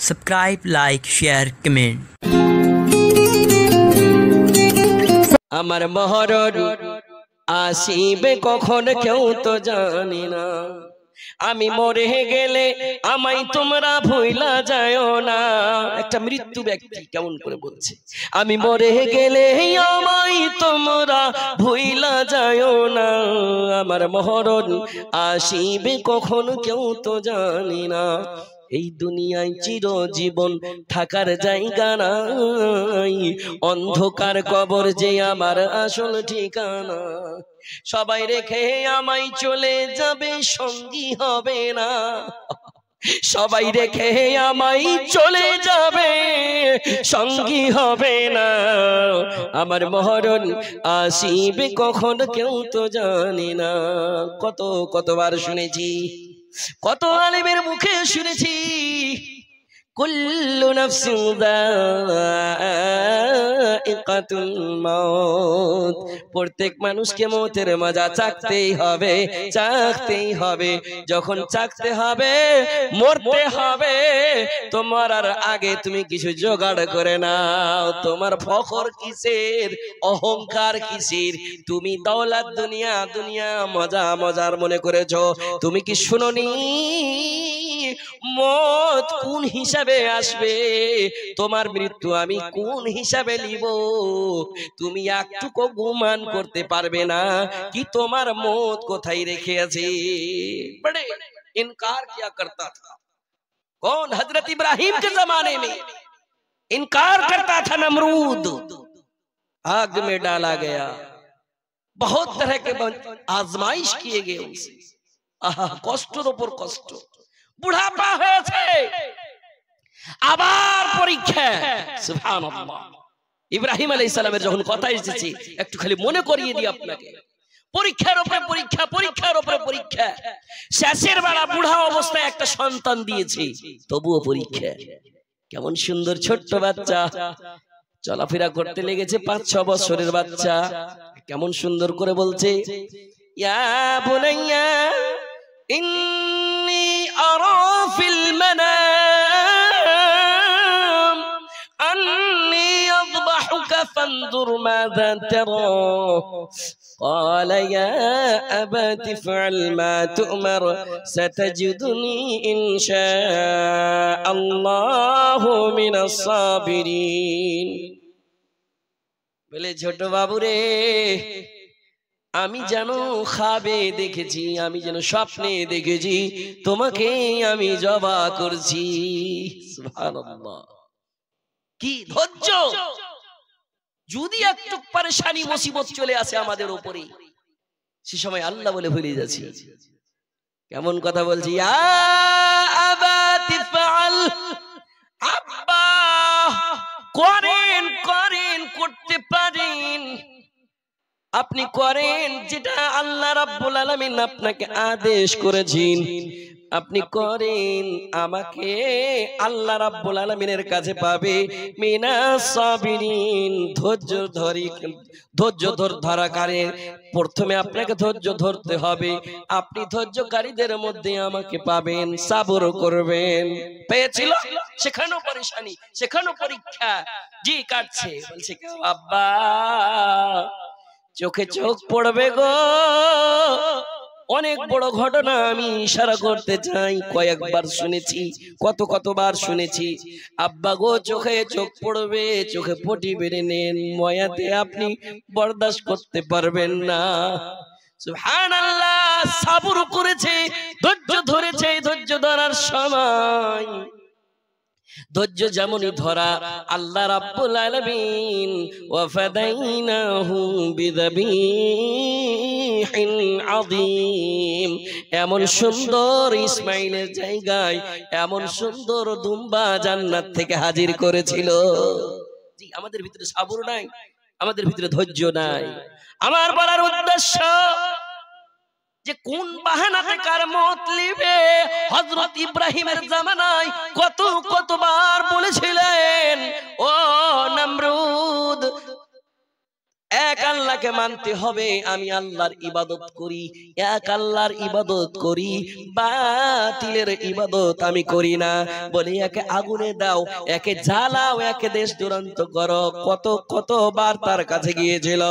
Subscribe, like, share, comment. আমার মহরণ আসিবে কখন কেউ তো জানি না। আমি মরে গেলে আমায় তোমরা ভুইলা যাও না। একটা মৃত্যু ব্যক্তি কেমন করে বলছে, আমি মরে গেলে আমায় তোমরা ভুইলা যাও না। আমার মহরণ আসিবে কখন কেউ তো জানি না। এই দুনিয়ায় চিরজীবন থাকার জায়গা নাই, অন্ধকার কবর যে আমার আসল ঠিকানা। সবাই রেখে আমায় চলে যাবে, সঙ্গী হবে না। সবাই রেখে আমায় চলে যাবে, সঙ্গী হবে না। আমার মহরণ আসিবে কখন কেউ তো জানি না। কতবার শুনেছি, কত আলেমের মুখে শুনেছি, কুল্লু নাফসিন যায়িকাতুল মাউত। প্রত্যেক মানুষকে মৌতের মজা চাখতেই হবে, চাখতেই হবে। যখন চাখতে হবে, মরতে হবে, তোমার আর আগে তুমি কিছু জোগাড় করে নাও। তোমার ফখর কিসের, অহংকার কিসের? তুমি দৌলত দুনিয়া দুনিয়া মজা মজার মনে করেছো। তুমি কি শুনোনি মত কোন হিসাবে আসবে? তোমার মৃত্যু আমি কোন হিসাবে নিব? তুমি একটুকু গুমান করতে পারবে না कि তোমার মত কোথায় রেখে আছে। बड़े इनकार किया करता था कौन? हजरत इब्राहिम के जमाने में इनकार करता था नमरूद, आग में डाला गया, बहुत तरह के आजमाइश किए गए उनसे। কষ্টের উপর কষ্ট, বুড়াপা হয়েছে, আবার পরীক্ষা। সুবহানাল্লাহ। ইব্রাহিম আলাইহিস সালামের যখন কথা এসেছে, একটু খালি মনে করিয়ে দিই আপনাকে, পরীক্ষার উপরে পরীক্ষা, পরীক্ষার উপরে পরীক্ষা। শেষের বেলা বুড়া অবস্থায় একটা সন্তান দিয়েছে, তবুও পরীক্ষা। কেমন সুন্দর ছোট্ট বাচ্চা, চলাফেরা করতে লেগেছে 5-6 বছরের বাচ্চা। কেমন সুন্দর করে বলছে, ইয়া বুনাইয়া ইন্নী আরা ফিল মানাম আন্নী আযবাহুকা ফানজুর মাযা তারা। قال يا أبت افعل ما تؤمر ستجدني إن شاء الله من الصابرين। বলে ছোট বাবু রে, আমি যেন খাবে দেখেছি, আমি যেন স্বপ্নে দেখেছি, তোমাকে আমি জবা করছি। সুবহানাল্লাহ। কি ধৈর্য! যদি একটু পরেশানি মুসিবত চলে আসে আমাদের উপরে, সে সময় আল্লাহ বলে ভুলে যাচ্ছি। কেমন কথা বলছি, ইয়া আবাতি ফাআল, আব্বা করেন করেন, করতে পারেন, আপনি করেন যেটা আল্লাহ রাব্বুল আলামিন আপনাকে আদেশ করেছেন, আপনি করেন, আমাকে আল্লাহ রাব্বুল আলামিনের কাছে পাবে মিনাস সাবিরিন। ধৈর্য ধরাকারী। প্রথমে আপনাকে ধৈর্য ধরতে হবে, আপনি ধৈর্যকারীদের মধ্যে আমাকে পাবেন, সবর করবেন। পেয়েছিল, সেখানেও পরেশানি, সেখানেও পরীক্ষা। জি কাটছে, বলছে আব্বা চোখে চোখ পড়বে গো। অনেক বড় ঘটনা আমি ইশারা করতে চাই, কয়েকবার শুনেছি, কতবার শুনেছি। আব্বা গো চোখে চোখ পড়বে, চোখে পটি বেড়ে নেন, ময়াতে আপনি বরদাস্ত করতে পারবেন না। সুবহানাল্লাহ। সবর করেছে, ধৈর্য ধরেছে। ধৈর্য ধরার সময় ধৈর্য যেমনই ধরা, আল্লাহ রাব্বুল আলামিন ওয়া ফাদাইনাহু বিযাবিহিন আযীম, এমন সুন্দর ইসমাইলের জায়গায় এমন সুন্দর দুম্বা জান্নাত থেকে হাজির করেছিল। জি, আমাদের ভিতরে সবর নাই, আমাদের ভিতরে ধৈর্য নাই। আমার বলার উদ্দেশ্য যে কোন বাহানাতে কার মত লিবে। হযরত ইব্রাহিমের জামানায় কতবার বলেছিলেন, ও নমরুদ, এক আল্লাহ আল্লাহকে মানতে হবে আমি আল্লাহর ইবাদত করি, এক আল্লাহর ইবাদত করি, বাতিলের ইবাদত আমি করি না। বলে একে আগুনে দাও, একে জ্বালাও, একে দেশ দুরন্ত করো। কতবার তার কাছে গিয়েছিল।